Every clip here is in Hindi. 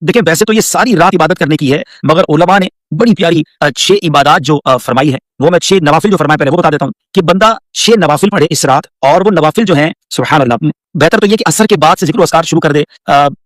देखिए वैसे तो ये सारी रात इबादत करने की है, मगर उलमा ने बड़ी प्यारी 6 इबादत जो फरमाई है, वो मैं 6 नवाफिल जो फरमाए पहले वो बता देता हूँ कि बंदा 6 नवाफिल पढ़े इस रात, और वो नवाफिल जो हैं सुभान अल्लाह, बेहतर तो ये कि असर के बाद से जिक्र अस्कार शुरू कर दे,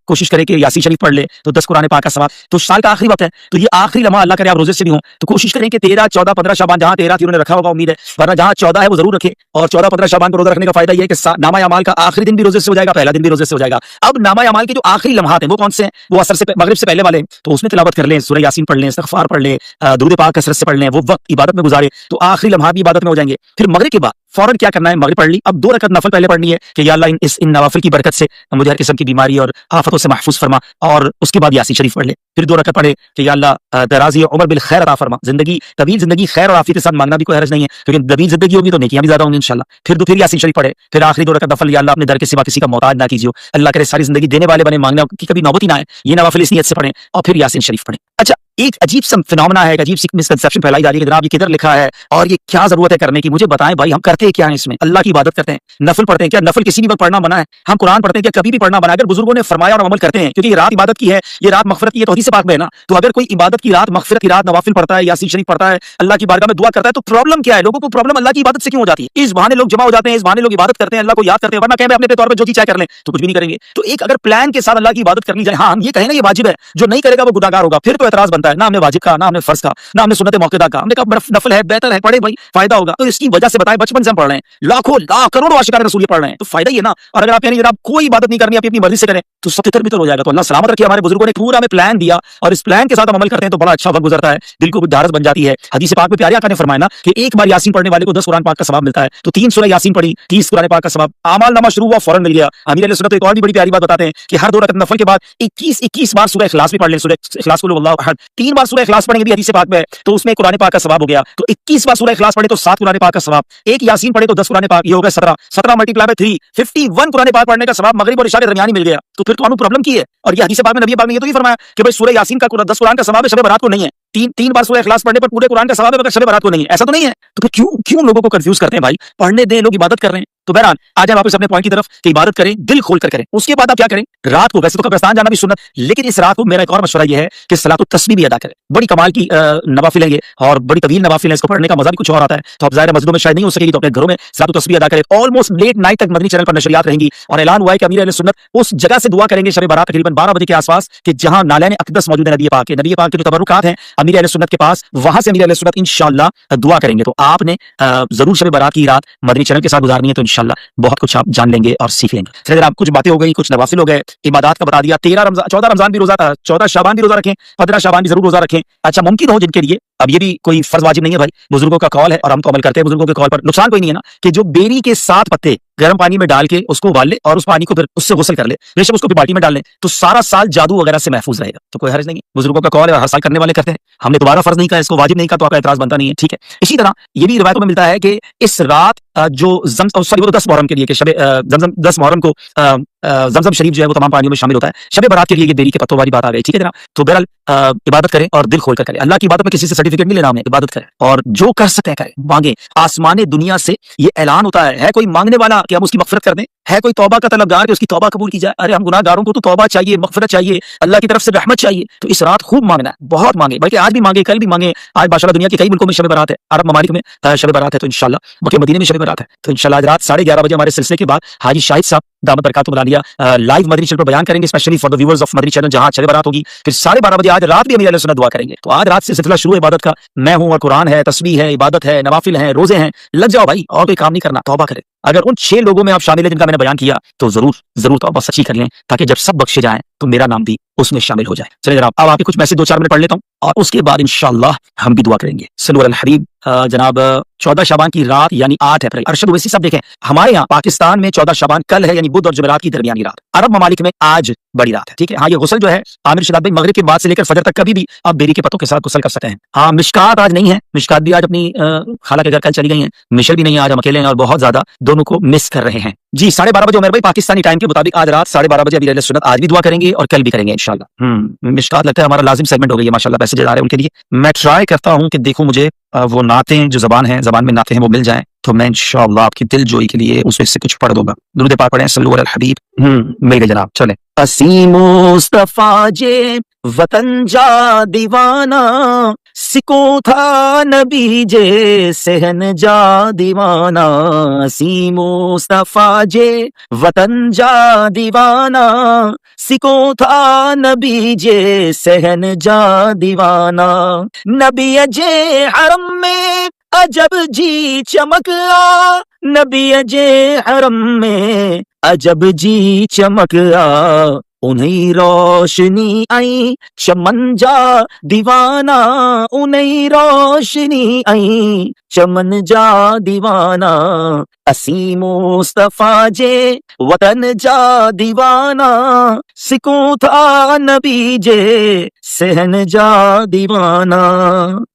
कोशिश करे कि यासीन शरीफ पढ़ ले तो 10 कुरान पाक का सवाब। तो साल का आखिरी वक्त है, तो ये आखिरी लम्हा अल्लाह करे आप रोजे से भी हों, तो कोशिश करें कि 13, 14, 15 शाबान, जहां 13 थी उन्होंने रखा होगा उम्मीद है, वरना जहां 14 है वो जरूर रखे। और 14, 15 शाबान को रोजा रखने का फायदा ये है कि नामा अमाल का आखिरी दिन भी रोजे से हो जाएगा, पहला दिन भी रोजे से हो जाएगा। अब नामा अमाल के जो आखिरी लम्हात हैं वो कौन से हैं? वो असर से मगरिब से पहले वाले हैं, तो उसमें तिलावत कर लें, सूरह यासीन पढ़ लें, इस्तिग़फ़ार पढ़ लें, दुरूद पाक कसरत से पढ़ लें, वो वक्त इबादत में गुजारे, तो आखिरी लम्हा भी इबादत में हो जाएंगे। फिर मगरिब के बाद फौरन क्या करना है, मगरिब पढ़ ली, अब 2 रकअत नफल पहले पढ़नी है कि या अल्लाह इन नवाफिल की बरकत से मुझे हर किस्म की बीमारी और आफतों से महफूज फरमा, और उसके बाद यासीन शरीफ पढ़ ले। फिर 2 रकअत पढ़े कि या अल्लाह दराज़ी उम्र बिल खैर अता फरमा, जिंदगी तवील जिंदगी खैर और आफियत के साथ मांगना भी कोई हर्ज नहीं है, क्योंकि तवील जिंदगी होगी तो नेकियां भी ज्यादा होंगी इंशाल्लाह। फिर यासीन शरीफ पढ़े, फिर आखिरी 2 रकअत नफल, या अल्लाह अपने दर के सिवा किसी का मोहताज ना कीजिए, अल्लाह करे सारी जिंदगी देने वाले बने, मांगने की कभी नौबत ही ना आए, ये नवाफिल इस नियत से पढ़ें, और फिर यासीन शरीफ पढ़ें। अच्छा, एक अजीब सा फिनोमेना है, एक अजीब सी मिसकंसेप्शन फैलाई जा रही है कि जनाब ये किधर लिखा है और ये क्या जरूरत है करने की, मुझे बताएं भाई, हम करते क्या है इसमें? अल्लाह की इबादत करते हैं, नफल पढ़ते हैं, क्या नफल किसी भी वक्त पढ़ना मना है? हम कुरान पढ़ते हैं, क्या कभी भी पढ़ना मना है? अगर बुजुर्गों ने फरमाया और अमल करते हैं, क्योंकि ये रात इबादत की है, ये रात मगफिरत की है, तो हदीस पाक में है ना, तो अगर कोई इबादत की रात, मगफिरत की रात, नवाफिल पढ़ता है, यासीन शरीफ पढ़ता है, अल्लाह की बारगाह में दुआ करता है, तो प्रॉब्लम क्या है? लोगों को प्रॉब्लम अल्लाह की इबादत से क्यों हो जाती है? इस बहाने लोग जमा हो जाते हैं, इस बहाने लोग इबादत करते हैं, अल्लाह को याद करते हैं, वरना कहें अपने तौर पर जो चीज कर लें तो कुछ भी नहीं करेंगे। तो एक अगर प्लान के साथ अल्लाह की इबादत करनी जाए, हाँ हम ये कहें ना ये वाजिब है, जो नहीं करेगा वो गुनाहगार होगा, फिर तो एतराज बनता है, ना हमने वाजिब का, ना हमने फर्ज का, ना हमने सुन्नत मौक़िदा का, हमने कहा नफल है, बेहतर है, पढ़े भाई, फायदा होगा। तो इसकी वजह से बताएं, बचपन से हम पढ़ रहे हैं, लाखों लाख करोड़ों आशिकान रसूल पढ़ रहे हैं, तो फायदा ही है ना। और अगर आप यानी जनाब कोई इबादत नहीं करनी, आप अपनी मर्जी से करें, तो सब तितर बितर हो जाएगा। तो अल्लाह सलामत रखे, हमारे बुजुर्गों ने पूरा हमें प्लान दिया, और इस प्लान के साथ हम अमल करते हैं तो बड़ा अच्छा वक्त गुजरता है, दिल को ढारस बन जाती है। हदीस पाक में प्यारे आका ने फरमाया ना कि एक बार यासीन पढ़ने वाले को 10 कुरान पाक का सवाब मिलता है, तो 3 सूरह यासीन पढ़ी, 30 कुरान पाक का सवाब, आमाल नामा शुरू हुआ, फौरन मिल गया। अमीर अहले सुन्नत एक और भी बड़ी प्यारी बात बताते हैं कि हर 2 रकअत नफल के बाद 21 बार सूरह इखलास भी पढ़ लें, सूरह इखलास कुल हुवल्लाहु अहद, 3 बार सूरह इखलास पढ़ेंगे भी हदीस पाक में, तो उसमें कुरान पाक का सवाब हो गया। तो 21 बार सूरह इखलास पढ़े तो 7 कुरान पाक का सवाब, एक यासीन पढ़े तो 10 कुरान पाक, ये हो गया 17, 17 मल्टीप्लाई बाय 3, 51 कुरान पाक पढ़ने का सवाब मगरिब और इशा के दरमियान ही मिल गया। तो फिर तो प्रॉब्लम की है। और ये हदीस पाक में नबी पाक ने ये तो नहीं फरमाया कि भाई सूरह यासीन का 10 कुरान का सवाब है, शब बारात को नहीं है, 3 बार सूरह इखलास पढ़ने पर पूरे कुरान का सवाब है, मगर शब बारात को नहीं है, ऐसा तो नहीं है। तो फिर क्यों लोगों को कंफ्यूज करते हैं भाई? पढ़ने दें, लोग इबादत कर रहे हैं। तो बहरहाल आ जाए वापस अपने पॉइंट की तरफ कि इबादत करें, दिल खोल कर करें। उसके बाद आप क्या करें? रात को वैसे तो कब्रिस्तान जाना भी सुन्नत, लेकिन इस रात को मेरा एक और मशवरा ये है कि सलातुत तस्बीह भी अदा करें। बड़ी कमाल की नवाफिल है ये, और बड़ी तवील नवाफिल है, इसको पढ़ने का मजा भी कुछ और आता है। तो आप ज़ाहिर मस्जिदों में शायद नहीं हो सकेगी, तो अपने घरों में सलातुत तस्बीह अदा करें। ऑलमोस्ट लेट नाइट तक मदनी चैनल पर नशरियात रहेंगी, और ऐलान हुआ है कि अमीर अहले सुन्नत उस जगह से दुआ करेंगे शब बारात तकरीबन 12 बजे के आसपास, कि जहां नालैन अक़दस मौजूद है, नबी पाक के जो तबरुकात हैं अमीर अहले सुन्नत के पास, वहां से अमीर अहले सुन्नत इंशाअल्लाह दुआ करेंगे। तो आपने जरूर शब बारात की रात मदनी चैनल के साथ गुजारनी है, तो इंशाअल्लाह बहुत कुछ आप जान लेंगे और सीख लेंगे। चलिए जनाब, कुछ बातें हो गई, कुछ नवाफिल हो गए, इबादत का बता दिया। 14 रमजान भी रोजा, 14 शाबान भी रोजा रखें, 15 शाबान भी जरूर रोजा रखें। अच्छा, मुमकिन हो जिनके लिए, अब ये भी कोई फर्ज वाजिब नहीं है भाई, बुजुर्गों का कॉल है और हम तो अमल करते हैं बुजुर्गों के कॉल पर, नुकसान कोई नहीं है ना, कि जो बेरी के 7 पत्ते गर्म पानी में डाल के उसको उबाल ले और उस पानी को फिर उससे गुस्ल कर ले, बेशक उसको भी बाल्टी में डाल ले, तो सारा साल जादू वगैरह से महफूज रहेगा। तो कोई हर्ज नहीं है, बुजुर्गों का कॉल है, हर साल करने वाले करते हैं, हमने दोबारा फर्ज नहीं कहा, इसको वाजिब नहीं कहा, तो आपका एतराज बनता नहीं है, ठीक है। इसी तरह ये भी रिवायतों में मिलता है कि इस रात जो 10 मुहर्रम के लिए कि शब 10 मुहर्रम को ज़मज़म शरीफ जो है वो तमाम पानियों में शामिल होता है, शब बारात के लिए ये बेरी के पत्तों वाली बात आ गई, ठीक है जनाब। तो बहरहाल इबादत करें और दिल खोल कर करें, अल्लाह की इबादत में किसी से सर्टिफिकेट नहीं लेना, हमने इबादत करें और जो कर सकते हैं करें, मांगे। आसमाने दुनिया से ये ऐलान होता है कोई मांगने वाला कि हम उसकी मग़फ़िरत कर दें, है कोई तौबा का तलबगार कि उसकी तौबा कबूल की जाए? अरे हम गुनाहगारों को तो तौबा चाहिए, मग़फ़िरत चाहिए, अल्लाह की तरफ से रहमत चाहिए। तो इस रात खूब मांगना है, बहुत मांगे, बल्कि आज भी मांगे, कल भी मांगे। आज माशाअल्लाह दुनिया के कई मुल्कों में शब बारात है, अरब ममालिक में शब बारात है, तो इंशाअल्लाह मक्के मदीने में शब बारात है। तो इंशाअल्लाह आज रात 11:30 बजे हमारे सिलसिले के बाद हाजी शाहिद साहब दामत बरकातुहू मिलानिया लाइव मदनी चैनल पर बयान करेंगे, specially for the viewers of Madani channel, जहां शब बारात होगी। फिर 12:30 बजे आज रात भी अमीर अहले सुन्नत दुआ करेंगे। तो आज रात से सिलसिला शुरू है इबादत का। मैं हूं और कुरान है, तस्बीह है, इबादत है, नवाफिल है, रोजे हैं, लग जाओ भाई, और कोई काम नहीं करना, तौबा करें। अगर उन 6 लोगों में आप शामिल हैं जिनका मैंने बयान किया, तो जरूर तौबा सच्ची कर लें, ताकि जब सब बख्शे जाएं तो मेरा नाम भी उसमें शामिल हो जाए। चलिए जनाब, अब आपके कुछ मैसेज 2-4 मिनट पढ़ लेता हूं, और उसके बाद इंशाअल्लाह हम भी दुआ करेंगे। सल्लल्लाहु अलैहि हबीब। जनाब 14 शाबान की रात यानी 8 अप्रैल, अरशद ओवैसी साहब देखें, हमारे यहाँ पाकिस्तान में 14 शाबान कल है, यानी बुध और जुमेरात की दरमियानी रात। अरब ममालिक में आज बड़ी रात है, ठीक है। हाँ, ये गुस्ल जो है आमिर शिदात भाई, मगरिब के बाद से लेकर फजर तक कभी भी आप बेरी के पत्तों के साथ गुस्ल कर सकते हैं। हाँ, मिशकात आज नहीं है, मिशकात भी आज अपनी खाला के घर कल चली गई हैं, मिशल भी नहीं है, आज हम अकेले हैं और बहुत ज्यादा दोनों को मिस कर रहे हैं जी। 12:30 बजे उमर भाई पाकिस्तानी टाइम के मुताबिक आज रात 12:30 बजे अमीर अहले सुन्नत आज भी दुआ करेंगे और कल भी करेंगे इंशाअल्लाह। मिशकात लगता है हमारा लाजिम सेगमेंट हो गई है, माशाअल्लाह पैसे जा रहे हैं उनके लिए। मैं ट्राई करता हूँ कि देखूं मुझे वो नातें जो जबान में नाते हैं वो मिल जाएं, तो मैं इंशाअल्लाह आपकी दिलजोई के लिए उस हिस्से कुछ पढ़ दूंगा। दुरूद पाक पढ़ें, सल्लल्लाहु अलैहि हबीब। मिल गए जनाब, चलें। असी मुस्तफा जे वतन जा दीवाना, सिको था नबी जे सहन जा दीवाना। असी मुस्तफा जे वतन जा दीवाना, सिको था नबी जे सहन जा दीवाना। नबी जे हरम में अजब जी चमक आ, नबी अजे हरम में अजब जी चमक आ। उन्हीं रोशनी आई चमन जा दीवाना, उन्हीं रोशनी आई चमन जा दीवाना। असी मुस्तफा जे वतन जा दीवाना, सिको था नबी जे सहन जा दीवाना।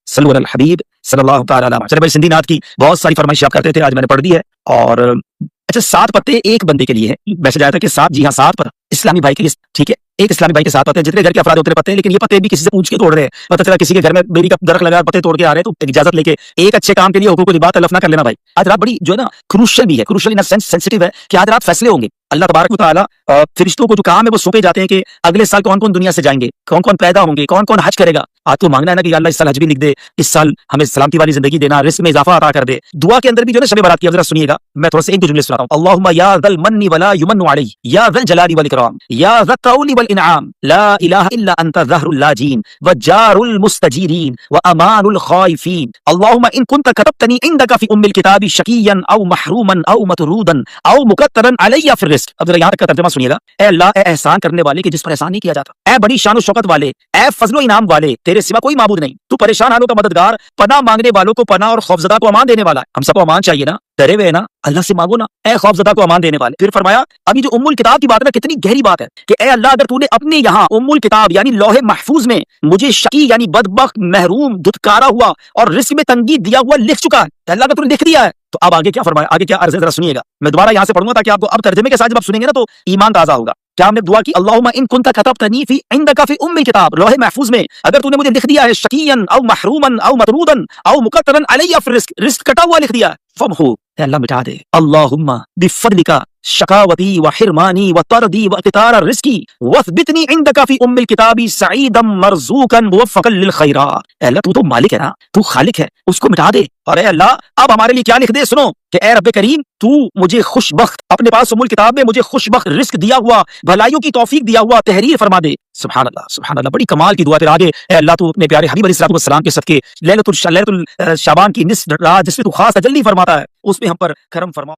सल्लल्लाहु अलैहि हबीब सल्लल्लाहु तआला अलैहि। चले भाई, सिंधी नाथ की बहुत सारी फरमाइश आप करते थे, आज मैंने पढ़ दी है। और अच्छा, 7 पत्ते एक बंदे के लिए है। मैसेज आया था कि 7, जी हाँ 7 पर इस्लामी भाई के लिए, ठीक है। एक इस्लामी भाई के 7 पत्ते, जितने घर के अफराद उतने पत्ते हैं, लेकिन ये पत्ते भी किसी से पूछ के तोड़ रहे हैं। पता चला किसी के घर में बेरी का दरख्त लगा, पत्ते तोड़ के आ रहे हैं, तो इजाजत लेके एक अच्छे काम के लिए हुकूक बात तलफ ना कर लेना भाई। आज रात बड़ी जो है ना क्रूशियल भी है, क्रूशियल इन सेंस सेंसिटिव है कि आज रात फैसले होंगे। अल्लाह तबारक व तआला फरिश्तों को जो काम है वो सौंपे जाते हैं कि अगले साल कौन कौन दुनिया से जाएंगे, कौन कौन पैदा होंगे, कौन कौन हज करेगा। आज तो मांगना है ना कि अल्लाह इस साल हज भी लिख दे, इस साल हमें सलामती वाली जिंदगी देना, रिस्क में इजाफा अता कर दे। दुआ के अंदर भी जो है शब बारात की, जरा सुनिएगा, मैं थोड़ा सा एक दो जुमले सुनाता हूं। अल्लाहुम्मा या ज़ल मन्नी वला युमन्नु अलैहि, या ज़ल जलाली वल इकराम, या ज़ल तौली वल इनआम, ला इलाहा इल्ला अंता ज़हरुल लाजीन व जारुल मुस्तजीरीन व अमानुल खाइफीन। अल्लाहुम्मा इन कुंत कतबतनी इंदका फी उम्मिल किताबी शकीयन औ महरूमन औ मतरूदन औ मुकत्तरन अलैया फिर रिस्क। अब जरा यहां तक का तर्जुमा सुनिएगा। ए अल्लाह, ए एहसान करने वाले कि जिस पर एहसान नहीं किया जाता, ए बड़ी शान शौकत वाले, ए फजलो इनाम वाले, तेरे सिवा कोई माबूद नहीं। तू परेशान हालों का मददगार, पनाह मांगने वालों को पनाह और खौफजदा को अमान देने वाला है। हम सबको अमान चाहिए ना, डरे हुए ना, अल्लाह से मांगो ना, ए खौफजदा को अमान देने वाले। फिर फरमाया, अभी जो उम्मुल किताब की बात है ना, कितनी गहरी बात है कि ए अल्लाह, अगर तूने अपने यहाँ उम्मुल किताब यानी लौहे महफूज में मुझे शकी यानी बदबख्त, महरूम, धुतकारा हुआ और रिस्क में तंगी दिया हुआ लिख चुका है, अल्लाह का तूने लिख दिया है, तो अब आगे क्या फरमाया, आगे क्या अर्ज है, जरा सुनिएगा। मैं दोबारा यहां से पढ़ूंगा ताकि आपको अब तर्जुमे के साथ जब आप सुनेंगे ना तो ईमान ताजा होगा। क्या हमने दुआ की, अल्लाहुम्मा इन कुंत कतबतनी फी इंदका फी उम्मिल किताब, लौहे महफूज में अगर तूने मुझे लिख दिया है शकीयन औ महरूमन औ मतरूदन औ मुकत्तरन अलैया फिर रिस्क, रिस्क कटा हुआ लिख दिया है, फमहू, अल्लाह मिटा दे। अल्लाहुम्मा बिफदलिका शकावती व हिरमानी व तरदी व इतार रिस्की वथबितनी इंदका फी उम्मिल किताबी सईदम मरज़ूकन मुवफ़्फ़क़न लिल खैरात। अल्लाह, तू तो मालिक है ना, तू खालिक है, उसको मिटा दे। और अल्लाह, अब हमारे लिए क्या लिख दे, सुनो कि ए रब्बे करीम, तू मुझे खुशबख्त, अपने पास उम्मुल किताब में मुझे खुशबख्त रिस्क दिया हुआ, भलाइयों की तौफीक दिया हुआ तहरीर फरमा दे। सुभान अल्लाह, सुभान अल्लाह, बड़ी कमाल की दुआ। फिर आगे, ए अल्लाह, तू अपने प्यारे हबीब अलैहिस्सलाम के सदके लैलतुल शाबान की निस्फ रात जिसमें तू खास तजल्ली फरमाता है, उसमें हम पर करम फरमा।